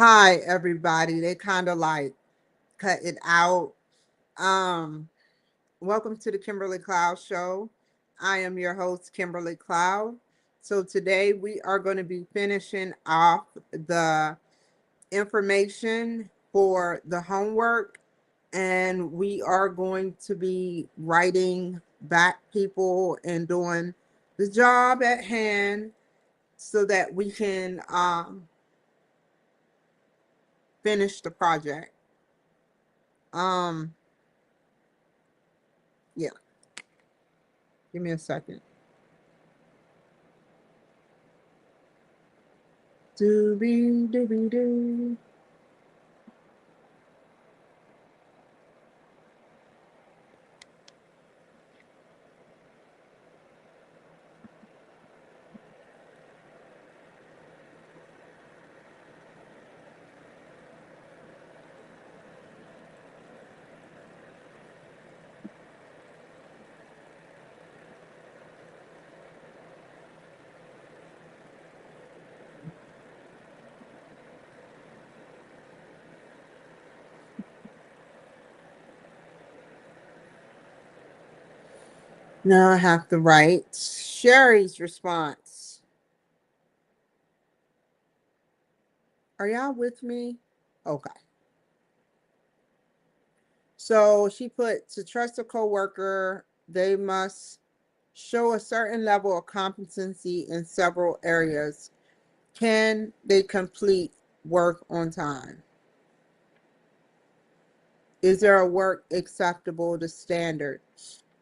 Hi, everybody. They kind of like cut it out. Um, Welcome to the Kimberly Cloud Show. I am your host, Kimberly Cloud. So today we are going to be finishing off the information for the homework, and we are going to be writing back people and doing the job at hand so that we can finish the project. Um, yeah, give me a second. Doobie doobie doo. Now I have to write Sherry's response. Are y'all with me? Okay. So she put to trust a coworker, they must show a certain level of competency in several areas. Can they complete work on time? Is their work acceptable to standard?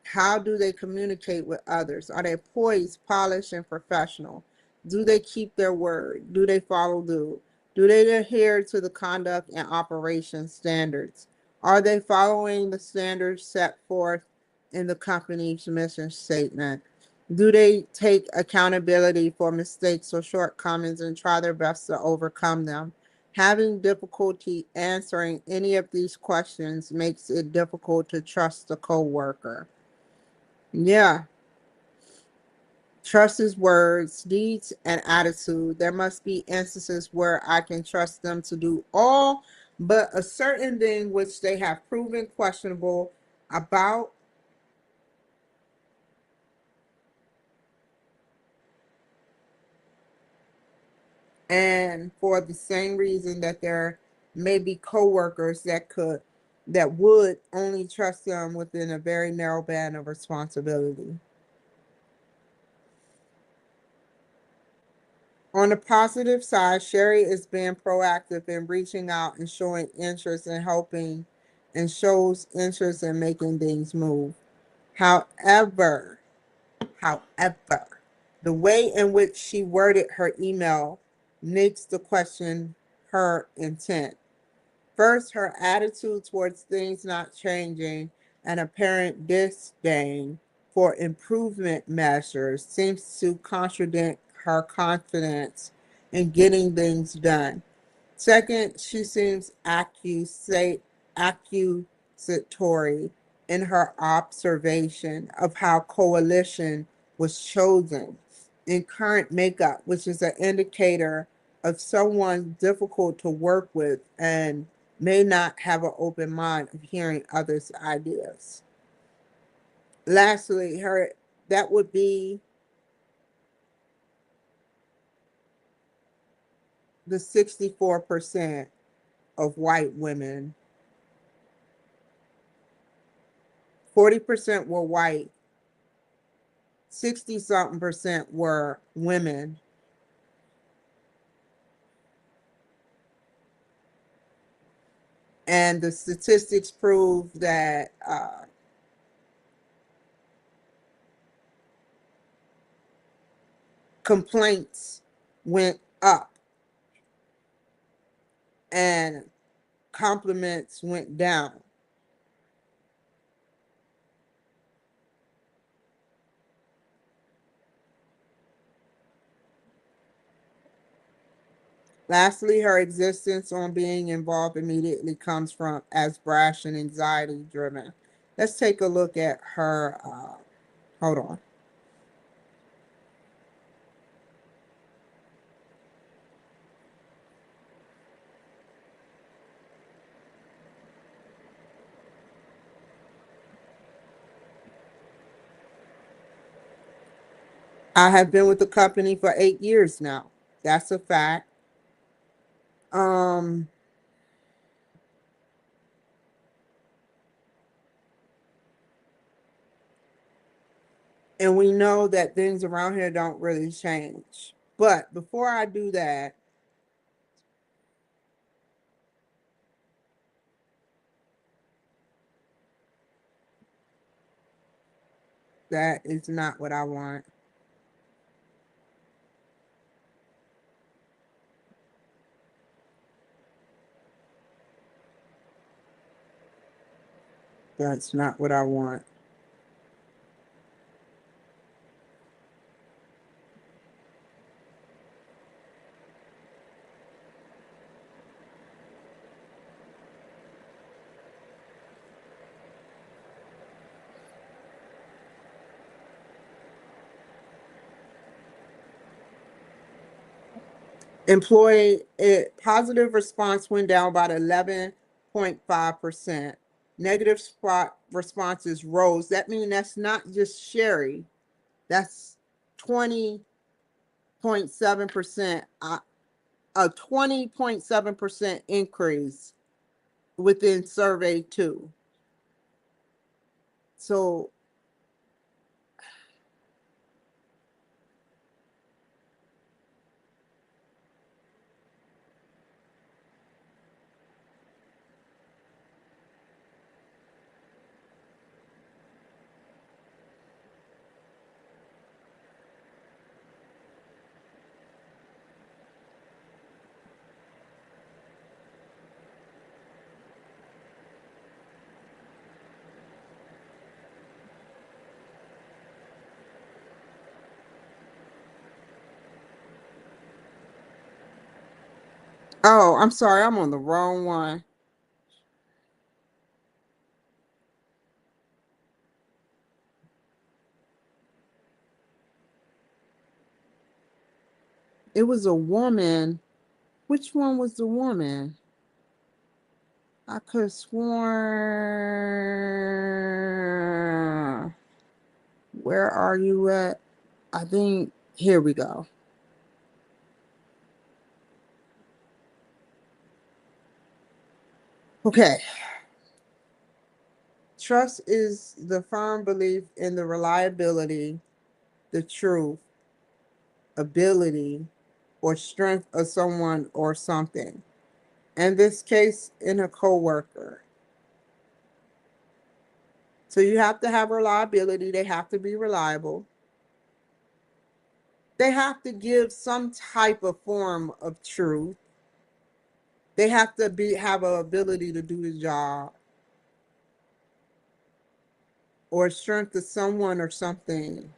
How do they communicate with others? Are they poised, polished, and professional? Do they keep their word? Do they follow through? Do they adhere to the conduct and operation standards? Are they following the standards set forth in the company's mission statement? Do they take accountability for mistakes or shortcomings and try their best to overcome them? Having difficulty answering any of these questions makes it difficult to trust the coworker. Yeah, trust his words, deeds, and attitude. There must be instances where I can trust them to do all but a certain thing which they have proven questionable about, and for the same reason that there may be coworkers that would only trust them within a very narrow band of responsibility. On the positive side, Sherry is being proactive in reaching out and showing interest in helping and shows interest in making things move. However, however, the way in which she worded her email makes the question her intent. First, her attitude towards things not changing and apparent disdain for improvement measures seems to contradict her confidence in getting things done. Second, she seems accusatory in her observation of how coalition was chosen in current makeup, which is an indicator of someone difficult to work with and may not have an open mind of hearing others' ideas. Lastly, her that would be the 64% of white women. 40% were white, 60 something percent were women. And the statistics prove that complaints went up and compliments went down. Lastly, her existence on being involved immediately comes from as brash and anxiety driven. Let's take a look at her. Hold on. I have been with the company for 8 years now. That's a fact. Um, and we know that things around here don't really change. But before I do that, that is not what I want. That's not what I want. Employee positive response went down by 11.5%. Negative spot responses rose. That means that's not just Sherry. That's 20.7%. A 20.7% increase within survey two. So, oh, I'm sorry, I'm on the wrong one. It was a woman. Which one was the woman? I could have sworn. Where are you at? I think here we go. Okay. Trust is the firm belief in the reliability, the truth, ability, or strength of someone or something. In this case, in a coworker. So you have to have reliability. They have to be reliable. They have to give some type of form of truth. They have to have an ability to do the job or strength of someone or something.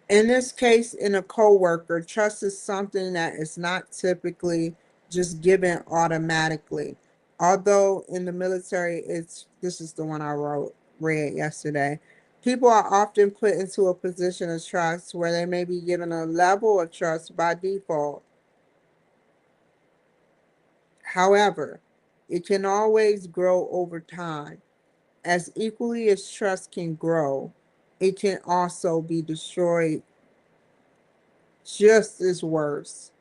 In this case, in a coworker, trust is something that is not typically just given automatically. Although in the military, it's this is the one I read yesterday. People are often put into a position of trust where they may be given a level of trust by default. However, it can always grow over time. As equally as trust can grow, it can also be destroyed just as worse.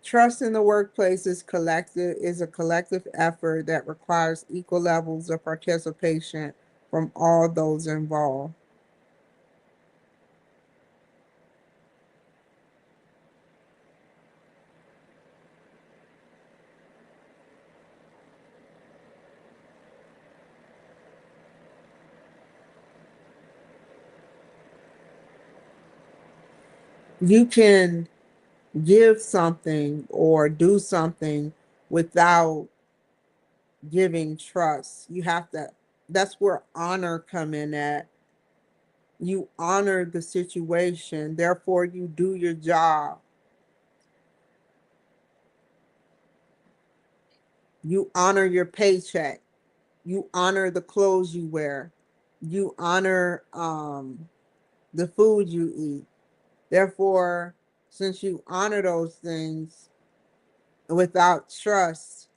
Trust in the workplace is a collective effort that requires equal levels of participation from all those involved. You can give something or do something without giving trust. You have to that's where honor come in at. You honor the situation, therefore you do your job. You honor your paycheck. You honor the clothes you wear. You honor the food you eat. Therefore, since you honor those things without trust,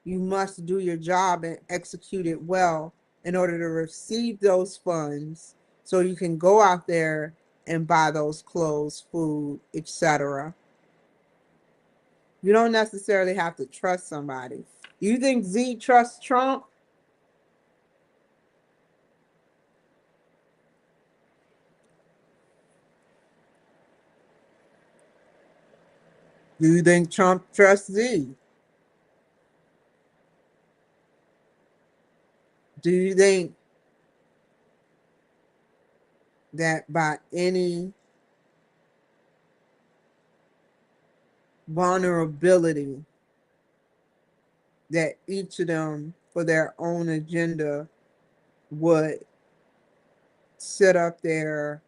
you must do your job and execute it well in order to receive those funds so you can go out there and buy those clothes, food, etc. You don't necessarily have to trust somebody. You think Z trusts Trump? Do you think Trump trusts Z? Do you think that by any vulnerability that each of them for their own agenda would sit up there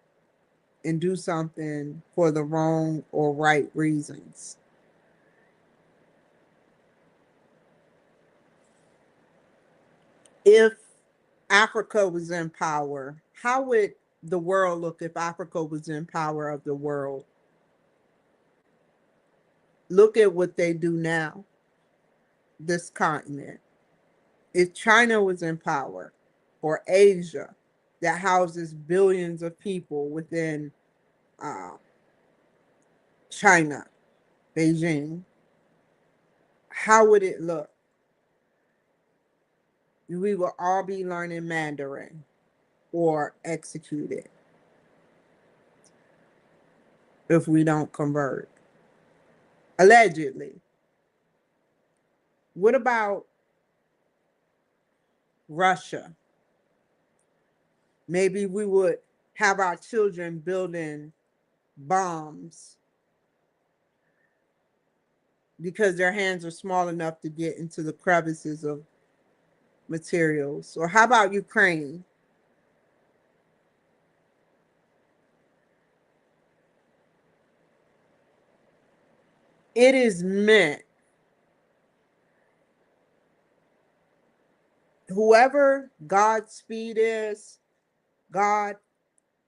and do something for the wrong or right reasons? If Africa was in power, how would the world look if Africa was in power of the world? Look at what they do now, this continent. If China was in power, or Asia, that houses billions of people within uh, China, Beijing, how would it look? We will all be learning Mandarin or executed if we don't convert. Allegedly. What about Russia? Maybe we would have our children building bombs because their hands are small enough to get into the crevices of materials. Or how about Ukraine? It is meant, whoever Godspeed is, God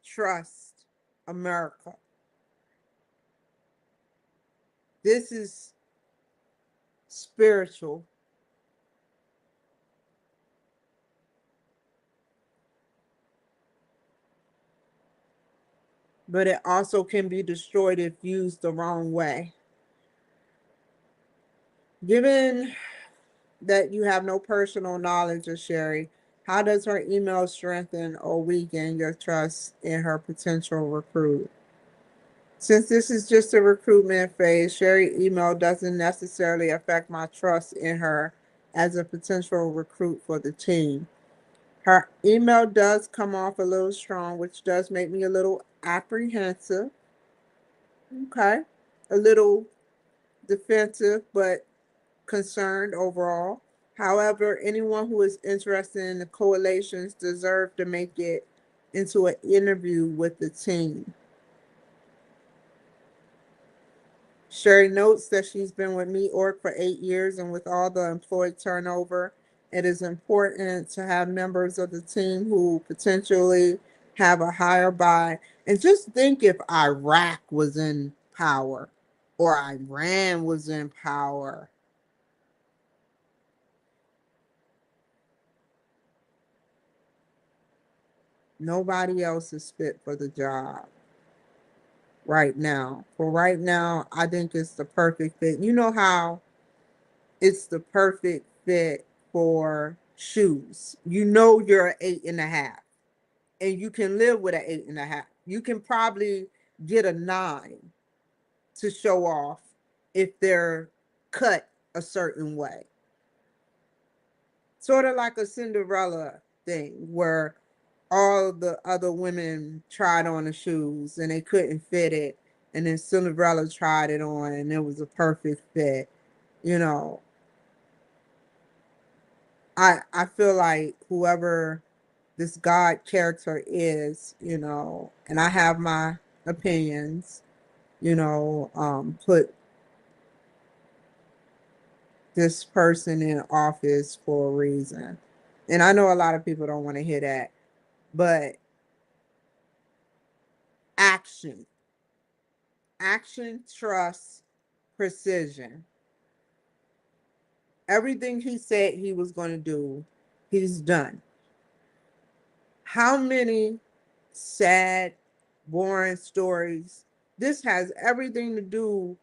trusts America. This is spiritual. But it also can be destroyed if used the wrong way. Given that you have no personal knowledge of Sherry, how does her email strengthen or weaken your trust in her potential recruit? Since this is just a recruitment phase, Sherry email doesn't necessarily affect my trust in her as a potential recruit for the team. Her email does come off a little strong, which does make me a little apprehensive. Okay. A little defensive, but concerned overall. However, anyone who is interested in the coalitions deserve to make it into an interview with the team. Sherry notes that she's been with Me Org for 8 years, and with all the employee turnover, it is important to have members of the team who potentially have a higher buy. And just think if Iraq was in power or Iran was in power. Nobody else is fit for the job right now. For right now, I think it's the perfect fit. You know how it's the perfect fit for shoes. You know you're an 8.5, and you can live with an 8.5. You can probably get a 9 to show off if they're cut a certain way. Sort of like a Cinderella thing where all the other women tried on the shoes and they couldn't fit it. And then Cinderella tried it on and it was a perfect fit. You know, I feel like whoever this God character is, and I have my opinions, put this person in office for a reason. And I know a lot of people don't want to hear that, but action, trust, precision. Everything he said he was going to do, he's done. How many sad, boring stories? This has everything to do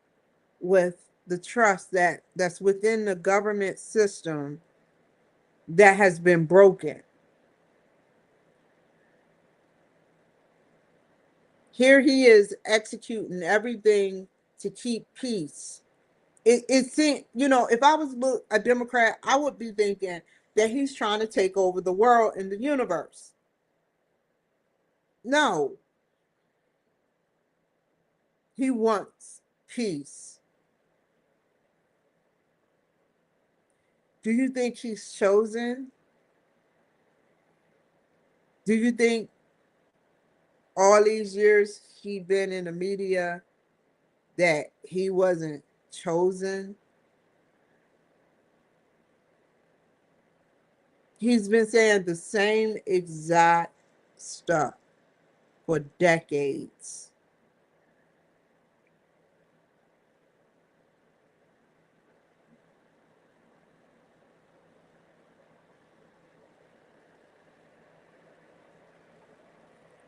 with the trust that's within the government system that has been broken. Here he is executing everything to keep peace. It seemed, if I was a Democrat, I would be thinking that he's trying to take over the world and the universe. No, he wants peace. Do you think he's chosen? Do you think all these years he been in the media that he wasn't chosen? He's been saying the same exact stuff for decades.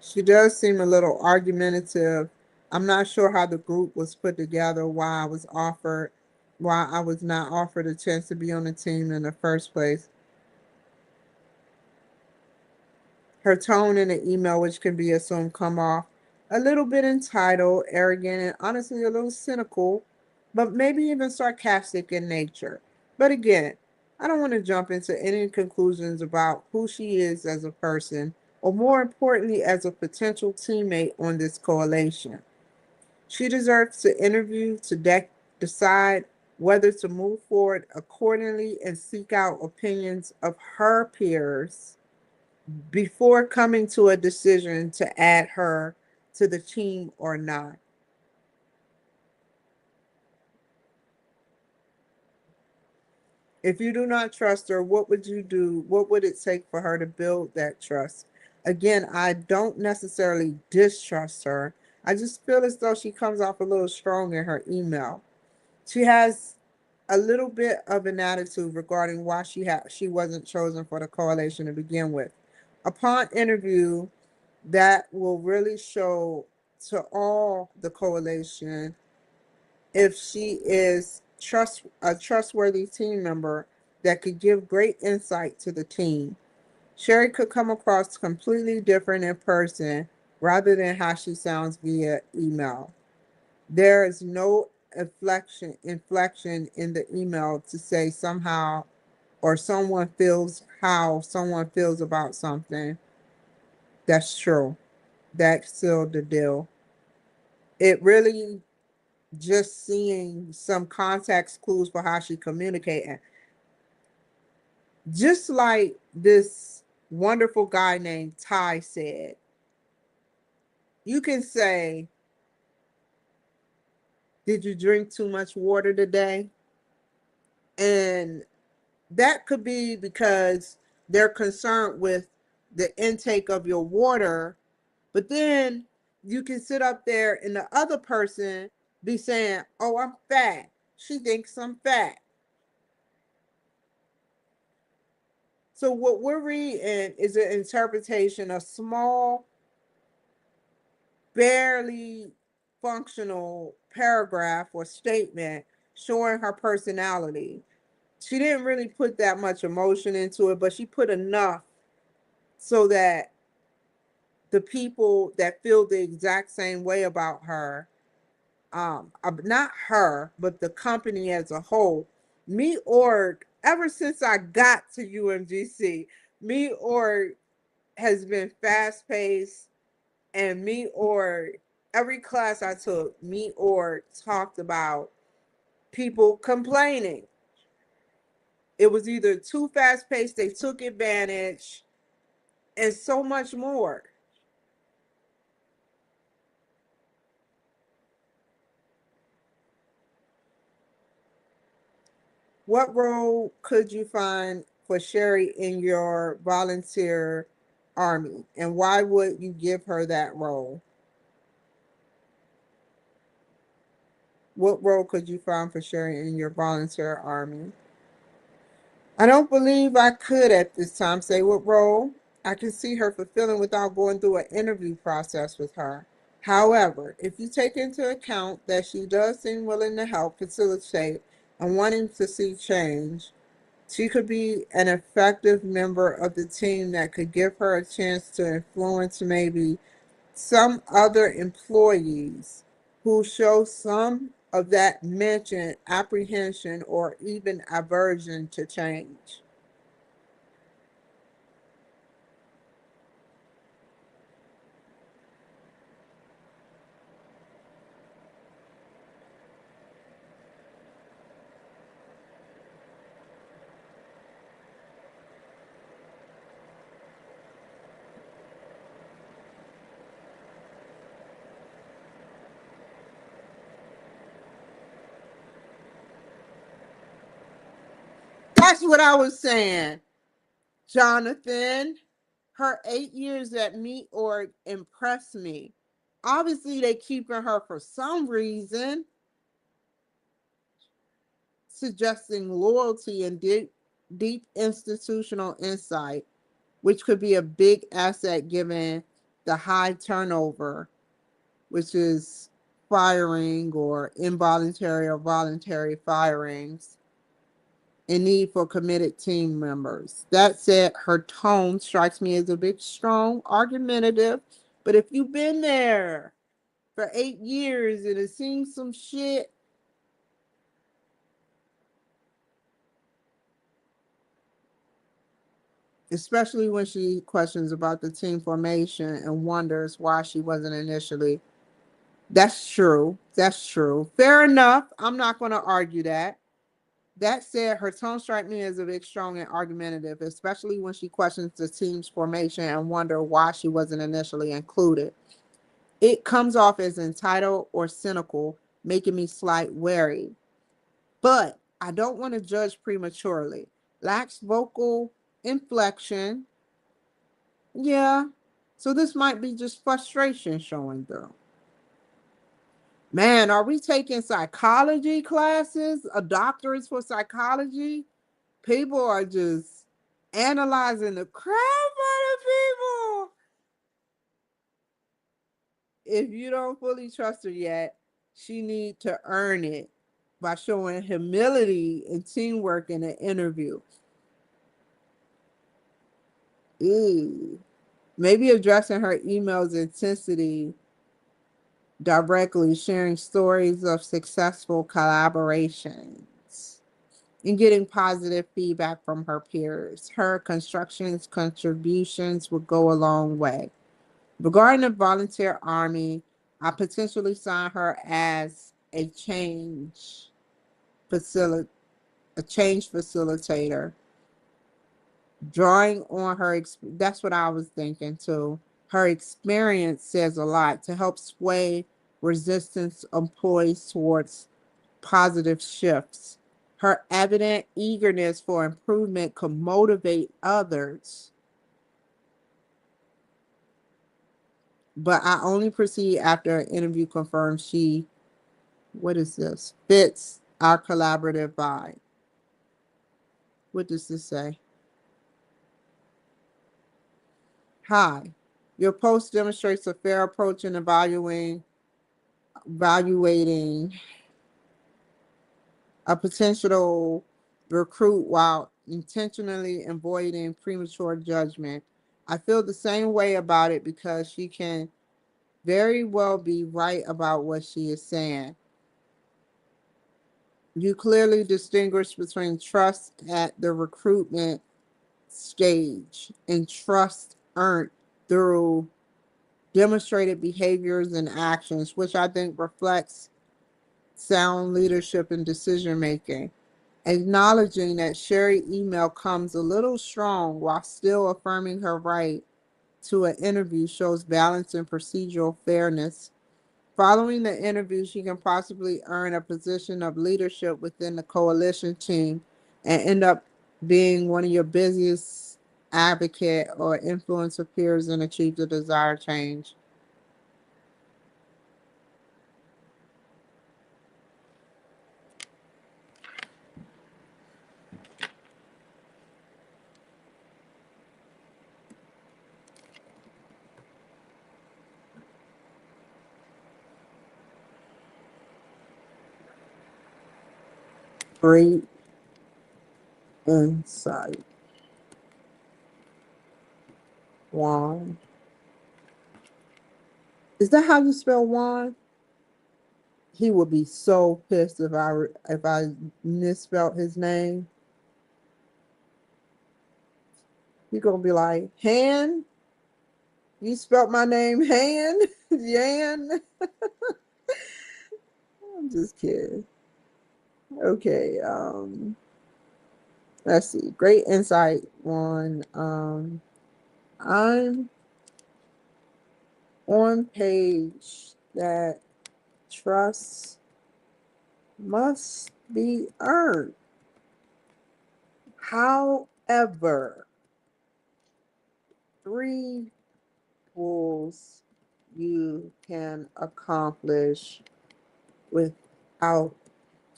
She does seem a little argumentative. I'm not sure how the group was put together, why I was not offered a chance to be on the team in the first place. Her tone in the email, which can be assumed, come off a little bit entitled, arrogant, and honestly a little cynical, but maybe even sarcastic in nature. But again, I don't want to jump into any conclusions about who she is as a person, or more importantly, as a potential teammate on this coalition. She deserves to interview to decide whether to move forward accordingly and seek out opinions of her peers before coming to a decision to add her to the team or not. If you do not trust her, what would you do? What would it take for her to build that trust? Again, I don't necessarily distrust her. I just feel as though she comes off a little strong in her email. She has a little bit of an attitude regarding why she wasn't chosen for the coalition to begin with. Upon interview, that will really show to all the coalition if she is a trustworthy team member that could give great insight to the team. Sherry could come across completely different in person rather than how she sounds via email. There is no inflection in the email to say somehow or someone feels how someone feels about something. That's true. That sealed the deal. It really just seeing some context clues for how she communicating. Just like this wonderful guy named Ty said, you can say, did you drink too much water today? And that could be because they're concerned with the intake of your water, but then you can sit up there and the other person be saying, oh, I'm fat. She thinks I'm fat. So what we're reading is an interpretation, a small, barely functional paragraph or statement showing her personality. She didn't really put that much emotion into it, but she put enough so that the people that feel the exact same way about her, not her, but the company as a whole, me org, ever since I got to UMGC, me org has been fast paced, and me org, every class I took, me org talked about people complaining. It was either too fast paced, they took advantage, and so much more. What role could you find for Sherry in your volunteer army, and why would you give her that role? What role could you find for Sherry in your volunteer army? I don't believe I could at this time say what role. I can see her fulfilling without going through an interview process with her. However, if you take into account that she does seem willing to help facilitate and wanting to see change, she could be an effective member of the team that could give her a chance to influence maybe some other employees who show some of that mentioned apprehension or even aversion to change. That's what I was saying, Jonathan. Her 8 years at Meet or impressed me. Obviously, they keeping her for some reason, suggesting loyalty and deep institutional insight, which could be a big asset given the high turnover, which is firing or involuntary or voluntary firings, and need for committed team members. That said, her tone strikes me as a bit strong, argumentative, but if you've been there for 8 years and have seen some shit, especially when she questions about the team formation and wonders why she wasn't initially. That's true. That's true. Fair enough. I'm not going to argue that. That said, her tone strikes me as a bit strong and argumentative, especially when she questions the team's formation and wonder why she wasn't initially included. It comes off as entitled or cynical, making me slight wary. But I don't want to judge prematurely. Lacks vocal inflection. Yeah. So this might be just frustration showing through. Man, are we taking psychology classes? A doctorate for psychology? People are just analyzing the crap out of people. If you don't fully trust her yet, she need to earn it by showing humility and teamwork in an interview. Ooh. Maybe addressing her email's intensity directly, sharing stories of successful collaborations, and getting positive feedback from her peers. Her construction's contributions would go a long way. Regarding the volunteer army, I potentially sign her as facil- a change facilitator, drawing on her. That's what I was thinking too. Her experience says a lot to help sway resistance employees towards positive shifts. Her evident eagerness for improvement could motivate others, but I only proceed after an interview confirms she, what is this, fits our collaborative vibe. What does this say? Hi, your post demonstrates a fair approach in evaluating a potential recruit while intentionally avoiding premature judgment. I feel the same way about it because she can very well be right about what she is saying. You clearly distinguish between trust at the recruitment stage and trust earned through demonstrated behaviors and actions, which I think reflects sound leadership and decision making. Acknowledging that Sherry email comes a little strong while still affirming her right to an interview shows balance and procedural fairness. Following the interview, she can possibly earn a position of leadership within the coalition team and end up being one of your busiest advocate or influencer peers and achieve the desired change. Great insight. Juan. Is that how you spell Juan? He would be so pissed if I misspelled his name. He gonna be like, Han, you spelled my name Han? Yan? I'm just kidding. Okay, let's see. Great insight on I'm on page that trust must be earned. However, three goals you can accomplish without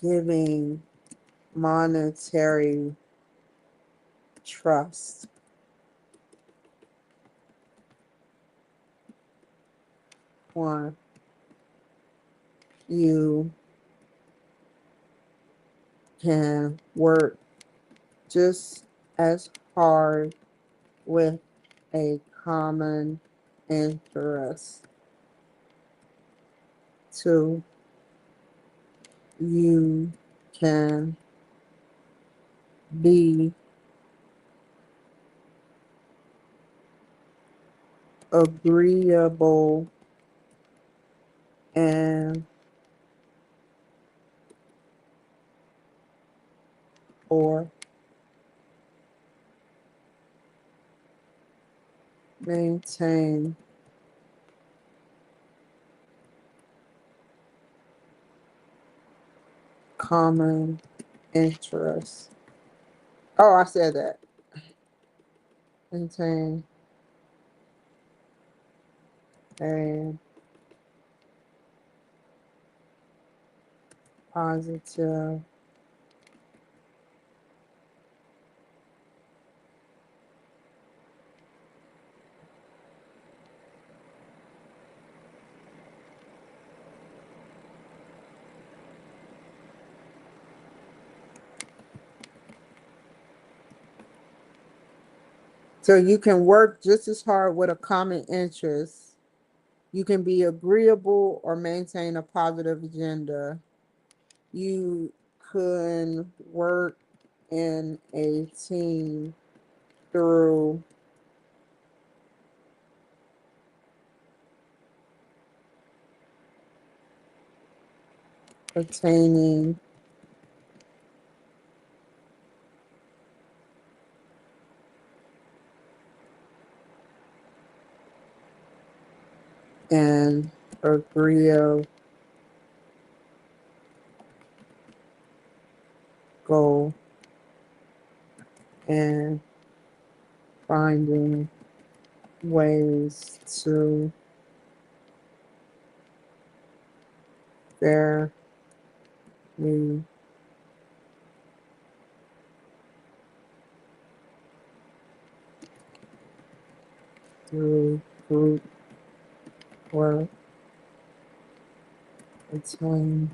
giving monetary trust. One, you can work just as hard with a common interest. Two, you can be agreeable and or maintain common interests. Oh, I said that. Maintain a positive so you can work just as hard with a common interest. You can be agreeable or maintain a positive agenda. You can work in a team through attaining an agreeable goal and finding ways to fairly through group work attain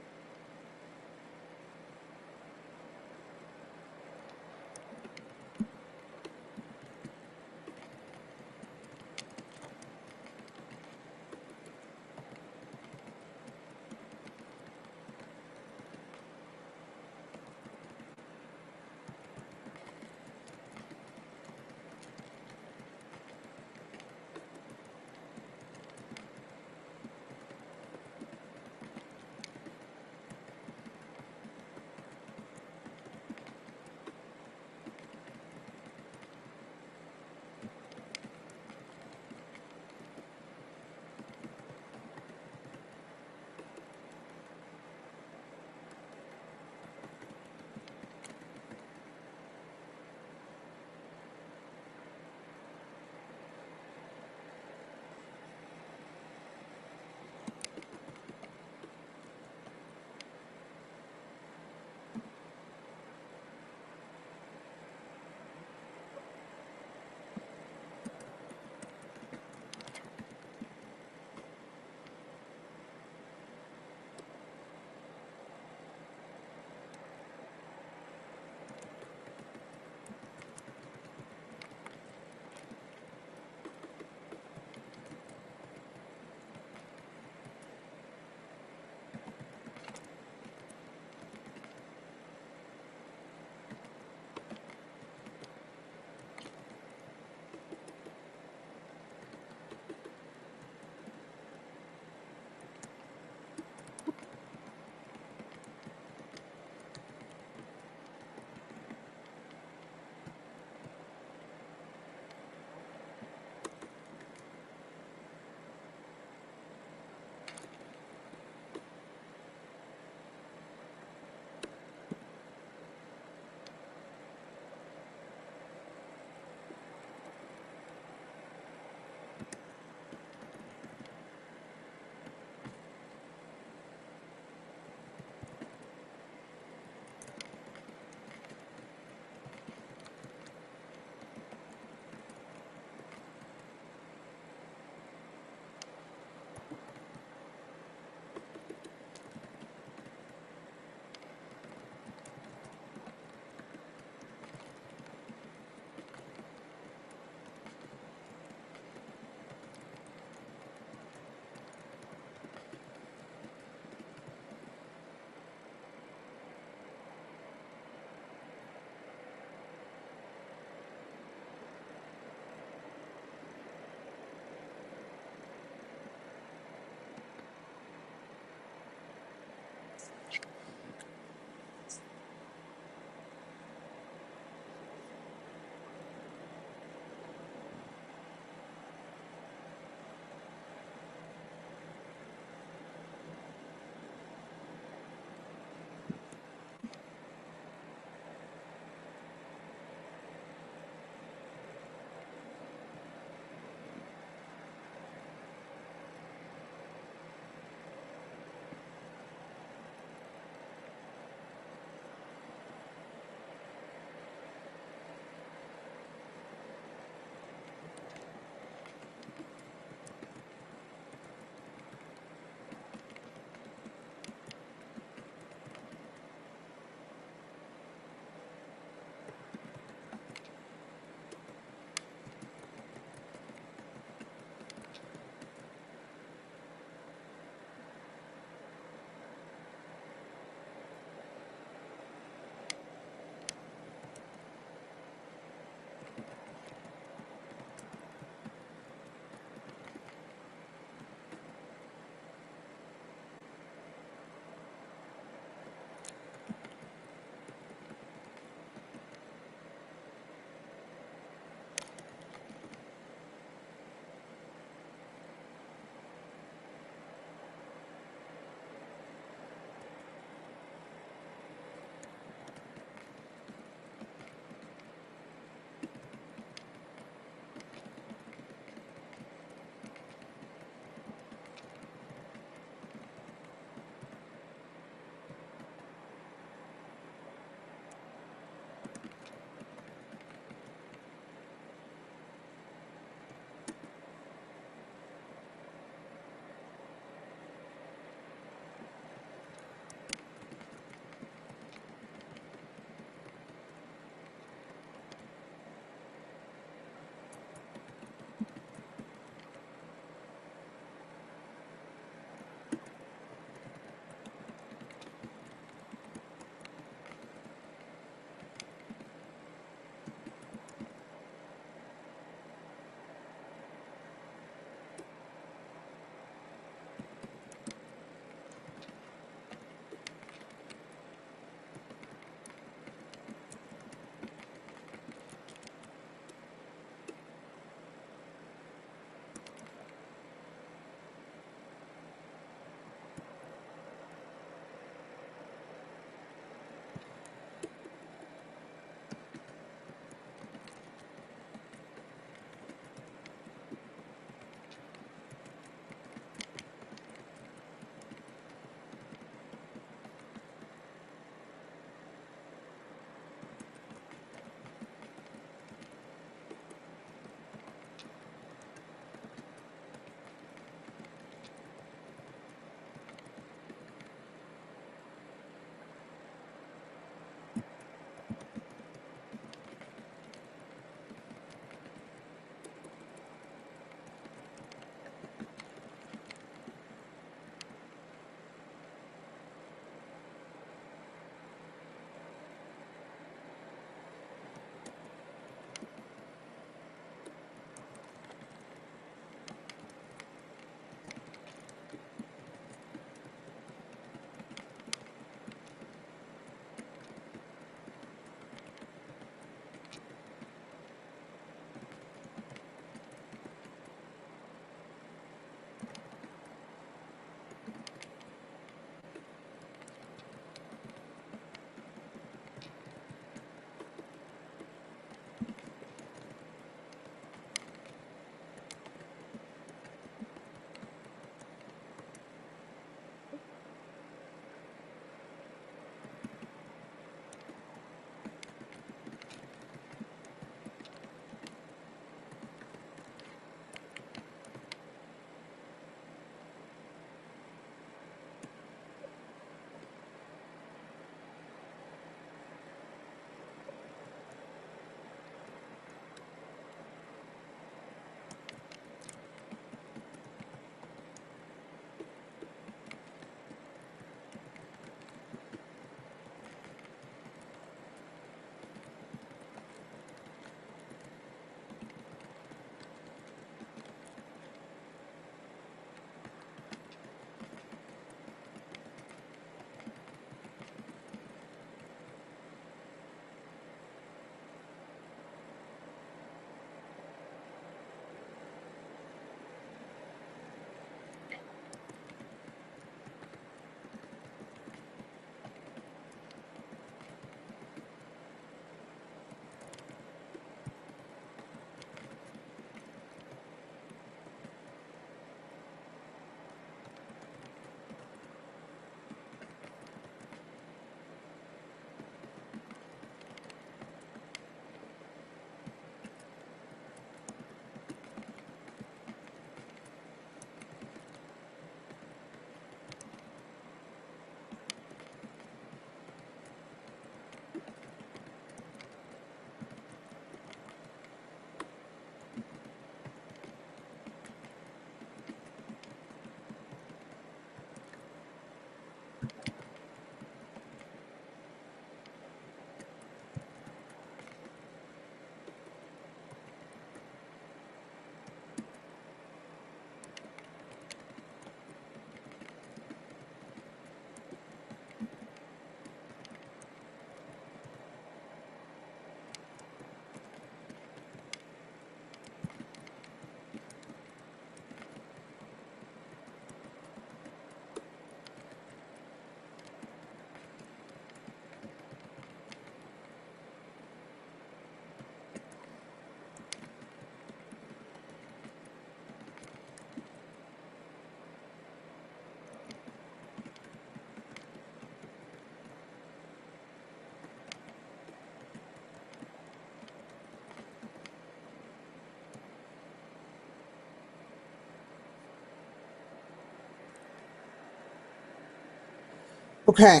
Okay,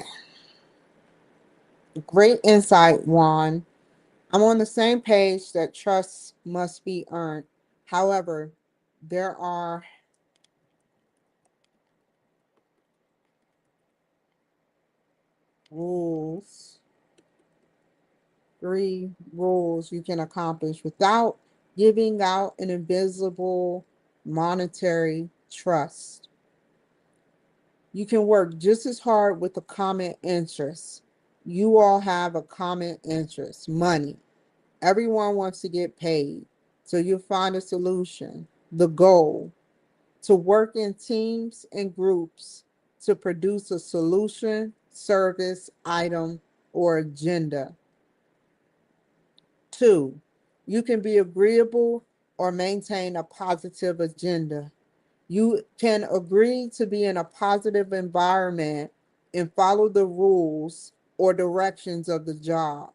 great insight, Juan. I'm on the same page that trust must be earned. However, there are rules, 3 rules you can accomplish without giving out an invisible monetary trust. You can work just as hard with a common interest. You all have a common interest, money. Everyone wants to get paid. So you'll find a solution. The goal to work in teams and groups to produce a solution, service, item, or agenda. 2, you can be agreeable or maintain a positive agenda. You can agree to be in a positive environment and follow the rules or directions of the job.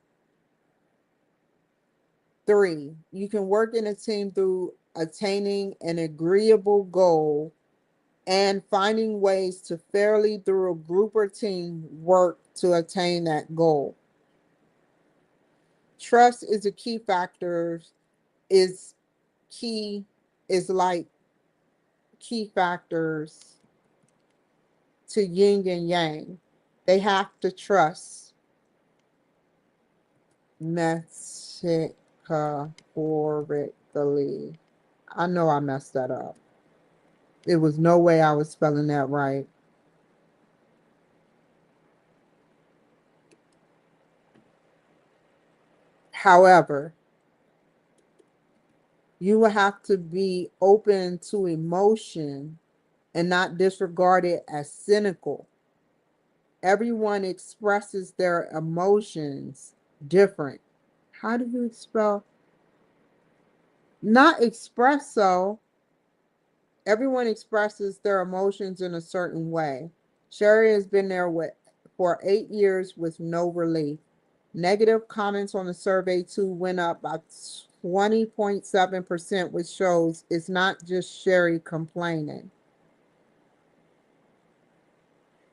3, you can work in a team through attaining an agreeable goal and finding ways to fairly, through a group or team, work to attain that goal. Trust is a key factor, is key, is like key factors to yin and yang. They have to trust metaphorically. I know I messed that up. It was no way I was spelling that right. However, you will have to be open to emotion and not disregard it as cynical. Everyone expresses their emotions different. How do you spell? Not espresso. Everyone expresses their emotions in a certain way. Sherry has been there for 8 years with no relief. Negative comments on the survey too went up by 20.7%, which shows it's not just Sherry complaining.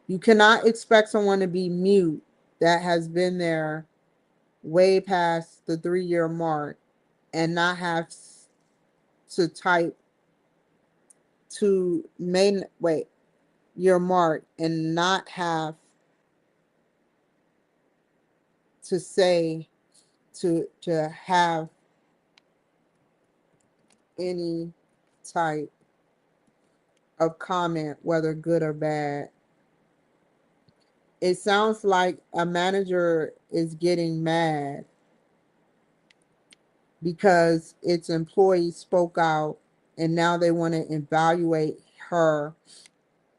You cannot expect someone to be mute that has been there way past the 3 year mark and not have to type to main wait your mark and not have to say to have any type of comment, whether good or bad. It sounds like a manager is getting mad because its employee spoke out and now they want to evaluate her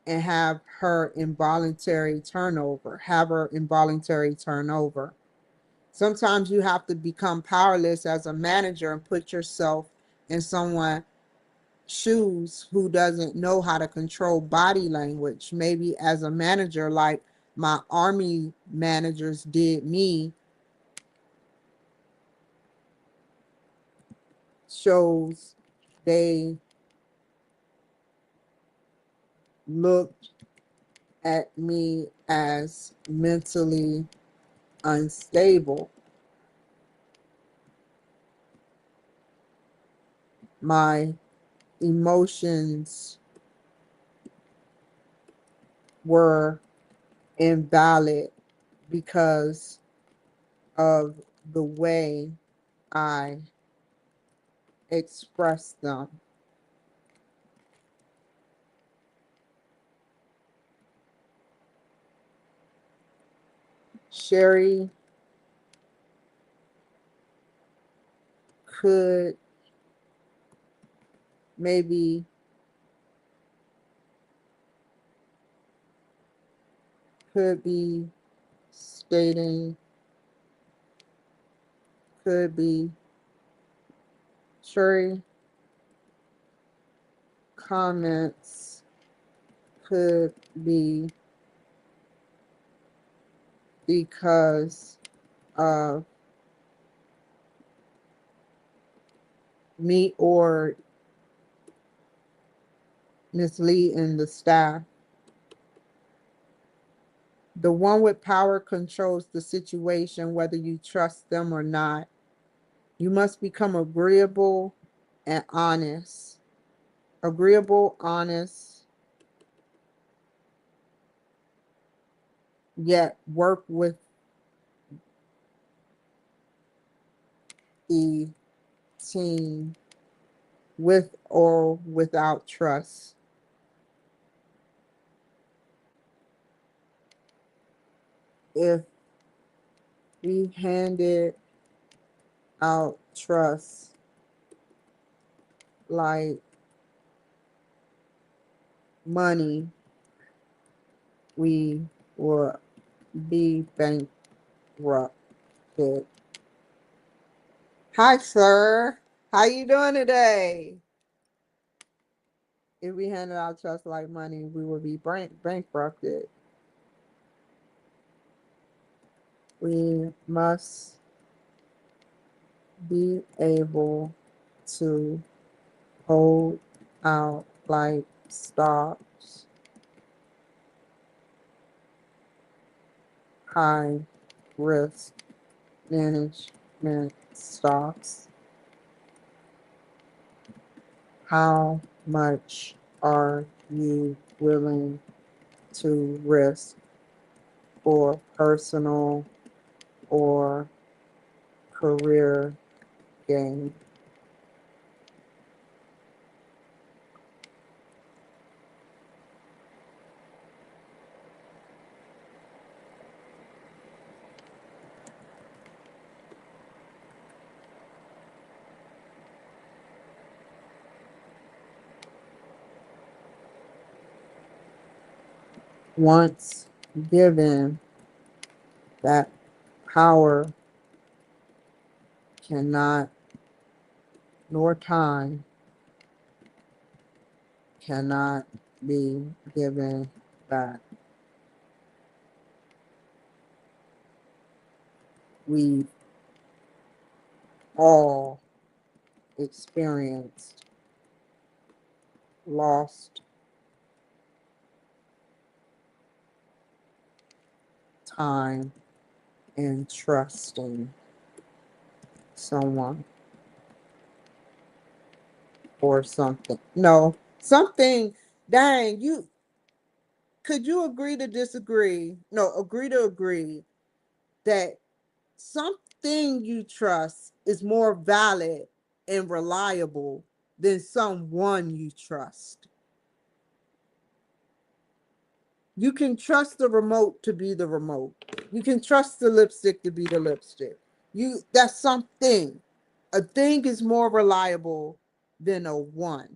and have her involuntary turnover. Sometimes you have to become powerless as a manager and put yourself in someone's shoes who doesn't know how to control body language. Maybe as a manager, like my army managers did me, shows they looked at me as mentally unstable. My emotions were invalid because of the way I expressed them. Sherry could maybe could be stating, could be Sherry comments could be because of me or misleading the staff. The one with power controls the situation, whether you trust them or not. You must become agreeable and honest. Agreeable, honest, yet work with the team with or without trust. If we handed out trust like money, we will be bankrupted. Hi, sir. How you doing today? If we handed out trust like money, we would be bankrupted. We must be able to hold out like stocks, high risk management stocks. How much are you willing to risk for personal or career gain? Once given, that power cannot, nor time cannot be given back. We all experienced lost time in trusting someone or something. No, something. Dang, you could you agree to disagree? No, agree to agree that something you trust is more valid and reliable than someone you trust. You can trust the remote to be the remote. You can trust the lipstick to be the lipstick. That's something. A thing is more reliable than a one.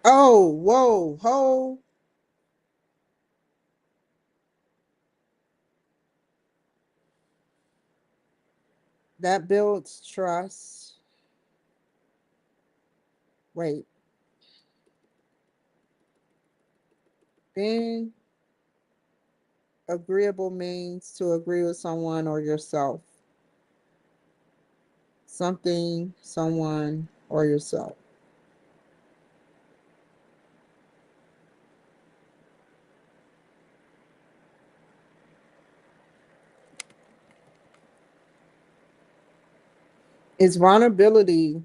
Oh, whoa, ho. That builds trust. Wait, being agreeable means to agree with someone or yourself. Something, someone, or yourself. It's vulnerability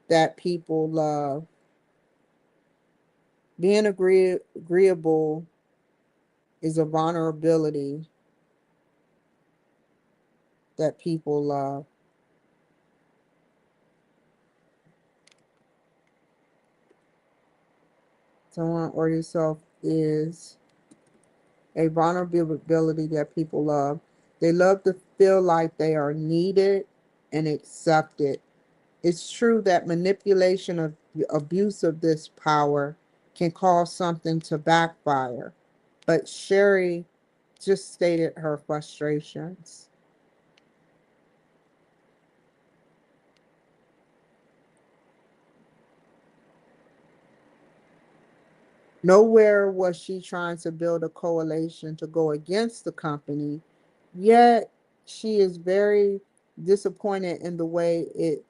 that people love. Being agreeable is a vulnerability that people love. Someone or yourself is a vulnerability that people love. They love to feel like they are needed and accepted. It's true that manipulation of abuse of this power can cause something to backfire, but Sherry just stated her frustrations. Nowhere was she trying to build a coalition to go against the company, yet she is very disappointed in the way it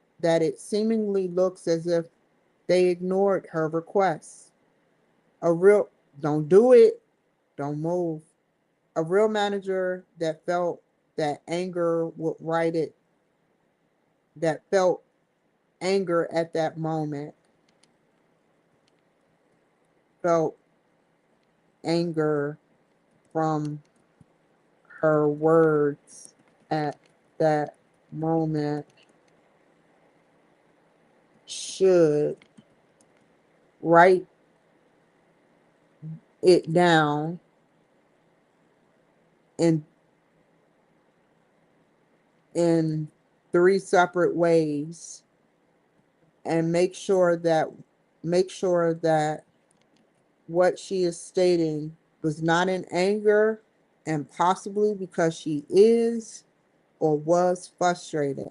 seemingly looks as if they ignored her requests. A real don't do it, don't move. A real manager that felt that anger would write it, that felt anger at that moment, felt anger from her words at that moment, should write it down in in three separate ways and make sure that what she is stating was not in anger, and possibly because she is or was frustrated.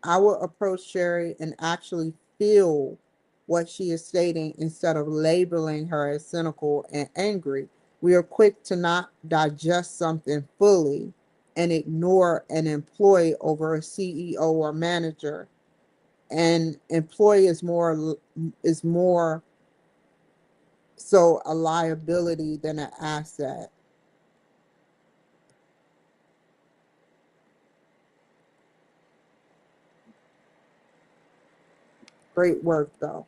I will approach Sherry and actually feel what she is stating instead of labeling her as cynical and angry. We are quick to not digest something fully and ignore an employee over a CEO or manager. An employee is more so a liability than an asset. Great work though.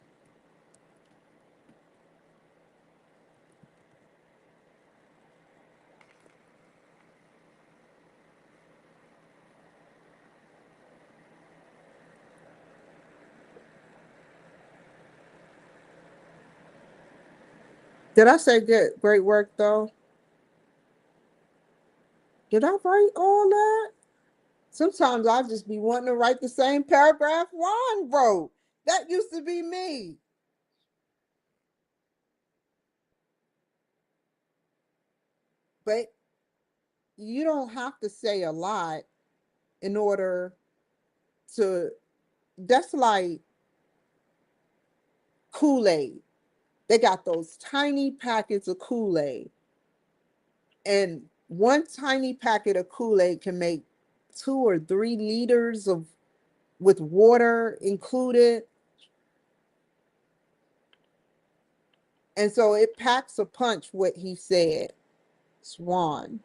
Did I say good great work though? Did I write all that? Sometimes I just be wanting to write the same paragraph Ron wrote. That used to be me. But you don't have to say a lot in order to, that's like Kool-Aid. They got those tiny packets of Kool-Aid, and one tiny packet of Kool-Aid can make 2 or 3 liters of with water included. And so it packs a punch what he said. Swan.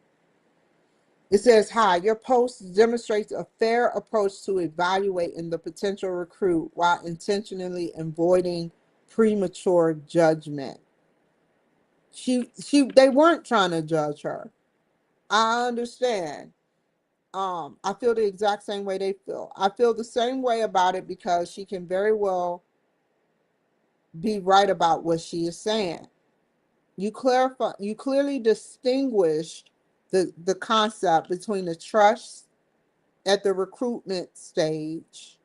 It says, hi, your post demonstrates a fair approach to evaluating the potential recruit while intentionally avoiding premature judgment. They weren't trying to judge her. I understand. I feel the exact same way they feel. I feel the same way about it because she can very well be right about what she is saying. You clearly distinguished the concept between the trust at the recruitment stage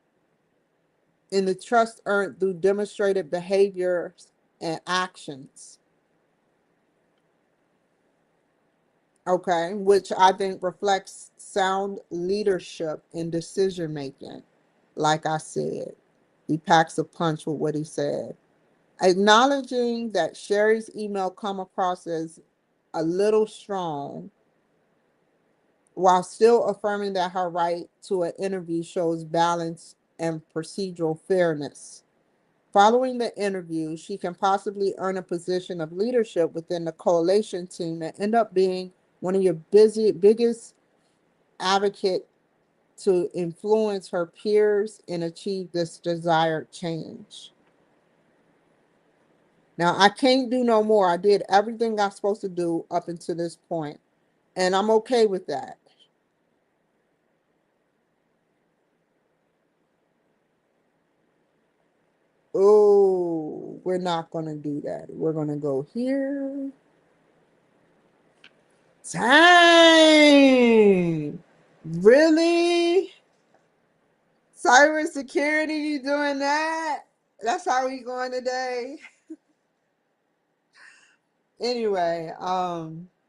and the trust earned through demonstrated behaviors and actions. Okay, which I think reflects sound leadership and decision making. Like I said, he packs a punch with what he said. Acknowledging that Sherry's email come across as a little strong while still affirming that her right to an interview shows balance and procedural fairness. Following the interview, she can possibly earn a position of leadership within the coalition team and end up being one of your biggest advocate to influence her peers and achieve this desired change. Now, I can't do no more. I did everything I'm supposed to do up until this point, and I'm okay with that. Oh, we're not going to do that. We're going to go here. Dang. Really? Cybersecurity, you doing that? That's how we going today. Anyway, I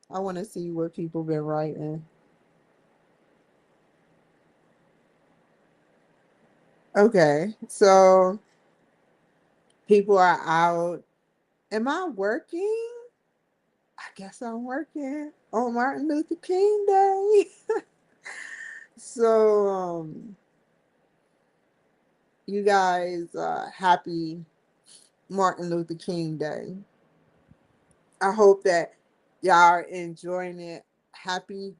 want to see what people been writing. Okay, so people are out. Am I working? I guess I'm working on Martin Luther King Day. So, you guys, happy Martin Luther King Day. I hope that y'all are enjoying it. Happy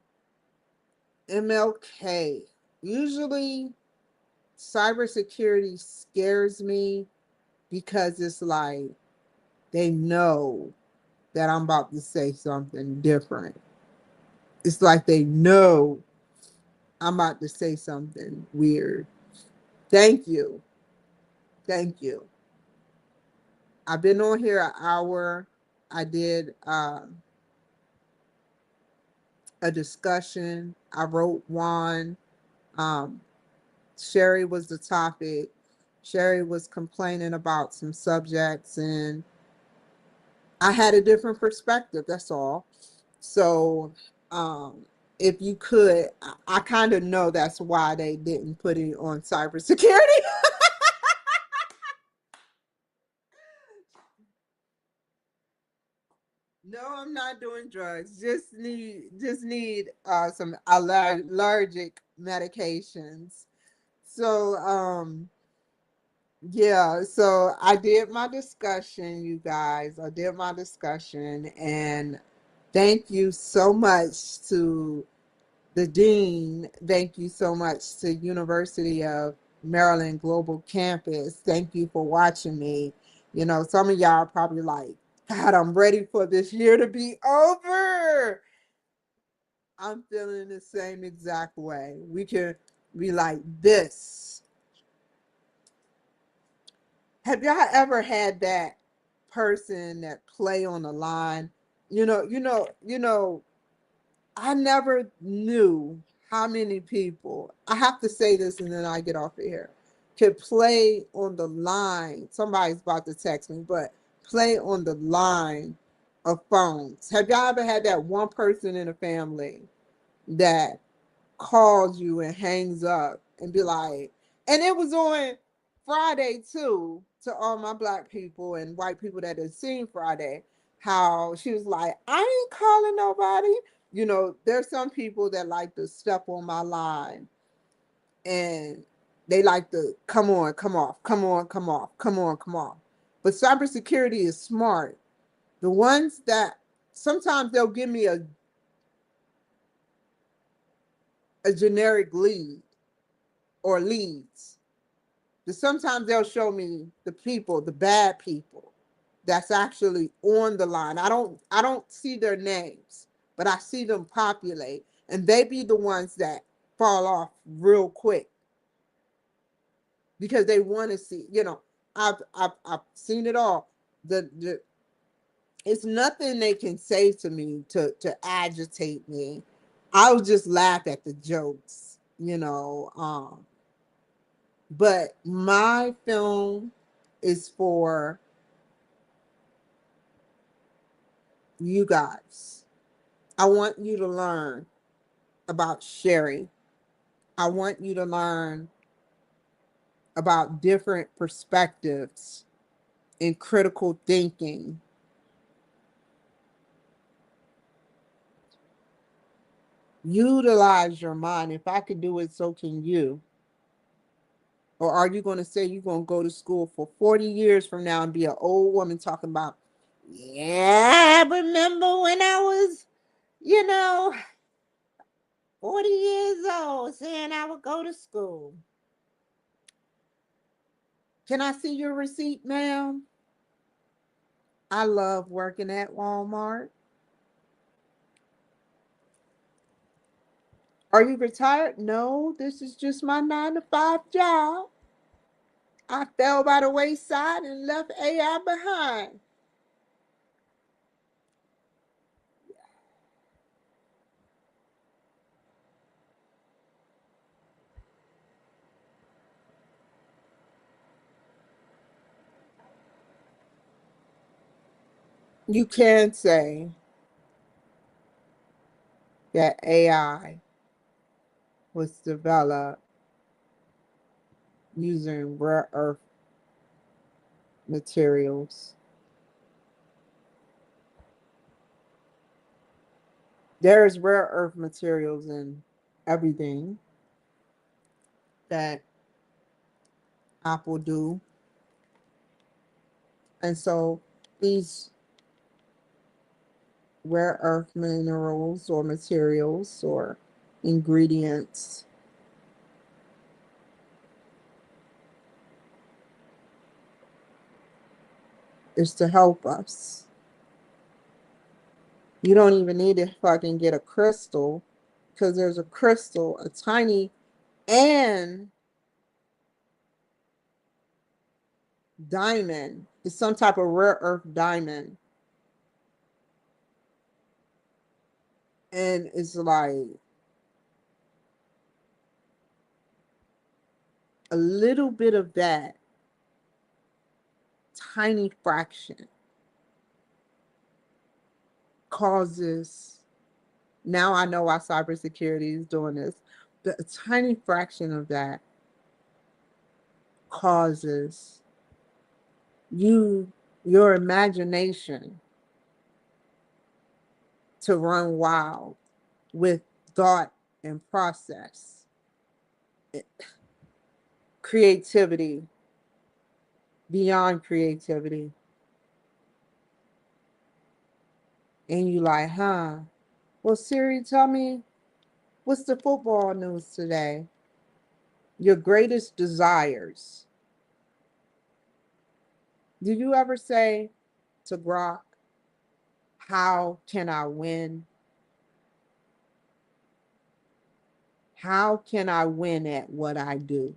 MLK. Usually, cybersecurity scares me because it's like they know that I'm about to say something different. It's like they know I'm about to say something weird. Thank you. Thank you. I've been on here an hour. I did a discussion. I wrote one. Um, Sherry was the topic. Sherry was complaining about some subjects, and I had a different perspective. That's all. So, um, if you could, I kind of know that's why they didn't put it on cybersecurity. No, I'm not doing drugs. Just need some allergic medications. So, yeah, so I did my discussion, you guys. I did my discussion, and thank you so much to the dean. Thank you so much to University of Maryland Global Campus. Thank you for watching me. You know, some of y'all are probably like, God, I'm ready for this year to be over. I'm feeling the same exact way. We can be like this. Have y'all ever had that person that play on the line? I never knew how many people, I have to say this and then I get off of here, could play on the line. Somebody's about to text me, but play on the line of phones. Have y'all ever had that one person in a family that calls you and hangs up and be like, and it was on Friday too, to all my black people and white people that had seen Friday, how she was like, I ain't calling nobody. You know, there's some people that like to step on my line and they like to come on, come off, come on, come off, come on, come off. But cybersecurity is smart. The ones that sometimes they'll give me a generic lead or leads. But sometimes they'll show me the people, the bad people that's actually on the line. I don't see their names, but I see them populate, and they be the ones that fall off real quick because they want to see. I've seen it all. The It's nothing they can say to me to agitate me. I'll just laugh at the jokes, but my film is for you guys. I want you to learn about sharing. I want you to learn about different perspectives and critical thinking. Utilize your mind. If I can do it, so can you. Or are you going to say you're going to go to school for 40 years from now and be an old woman talking about, yeah, I remember when I was, you know, 40 years old saying I would go to school. Can I see your receipt, ma'am? I love working at Walmart. Are you retired? No, this is just my 9 to 5 job. I fell by the wayside and left AI behind. You can say that AI was developed using rare earth materials. There's rare earth materials in everything that Apple do. And so these rare earth minerals or materials or ingredients is to help us. You don't even need to fucking get a crystal, because there's a crystal, a tiny, and diamond. It's some type of rare earth diamond. And it's like a little bit of that tiny fraction causes, now I know why cybersecurity is doing this. The a tiny fraction of that causes your imagination to run wild with thought and process, creativity, beyond creativity. And you like, huh? Well, Siri, tell me, what's the football news today? Your greatest desires. Did you ever say to Grok, how can I win? How can I win at what I do?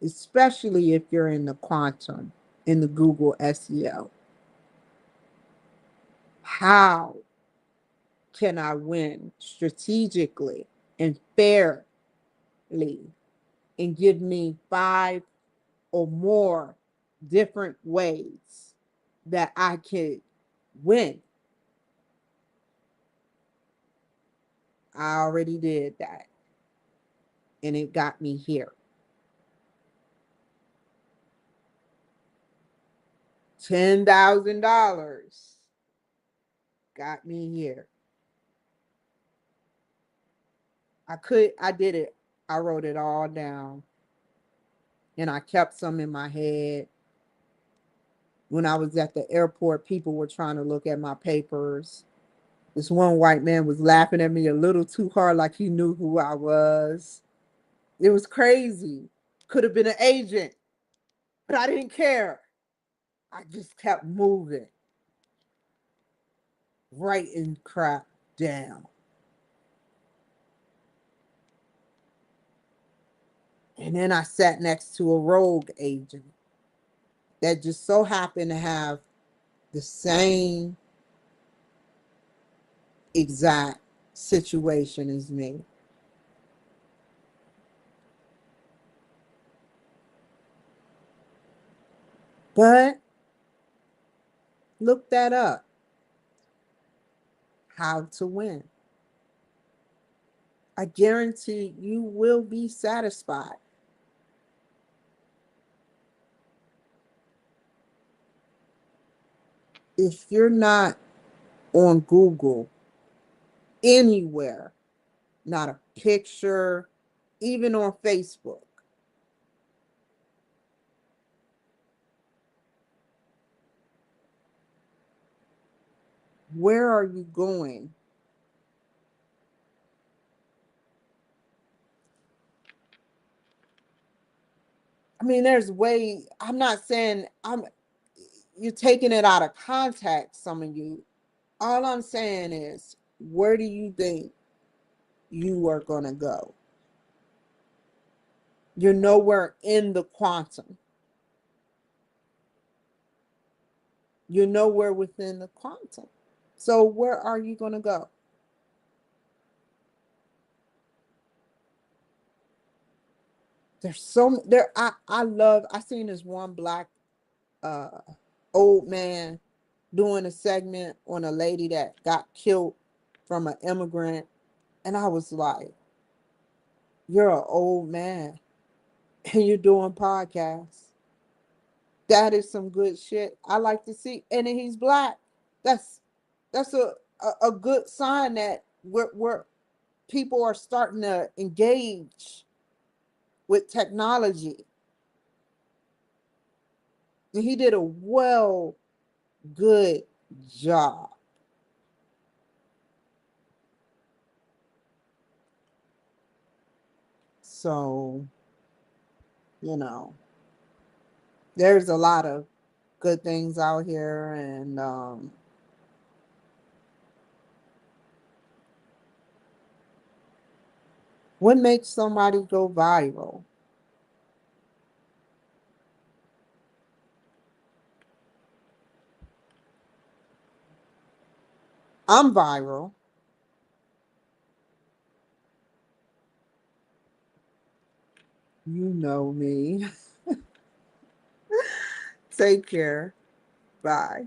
Especially if you're in the quantum, in the Google SEO. How can I win strategically and fairly, and give me 5 or more different ways that I could win? I already did that, and it got me here. $10,000 got me here. I did it. I wrote it all down, and I kept some in my head. When I was at the airport, people were trying to look at my papers. This one white man was laughing at me a little too hard, like he knew who I was. It was crazy. Could have been an agent, but I didn't care. I just kept moving, writing crap down. And then I sat next to a rogue agent that just so happened to have the same exact situation as me. But look that up. How to win. I guarantee you will be satisfied. If you're not on Google anywhere, not a picture, even on Facebook, where are you going? I mean, there's way, I'm not saying you're taking it out of context, some of you. All I'm saying is, where do you think you are going to go? You're nowhere in the quantum. You're nowhere within the quantum. So where are you going to go? There's so there. I seen this one black uh old man doing a segment on a lady that got killed from an immigrant, and I was like, you're an old man and you're doing podcasts. That is some good shit. I like to see, and he's black. That's that's a a good sign that we're people are starting to engage with technology. And he did a good job. So, you know, there's a lot of good things out here, and what makes somebody go viral? I'm viral. You know me. Take care. Bye.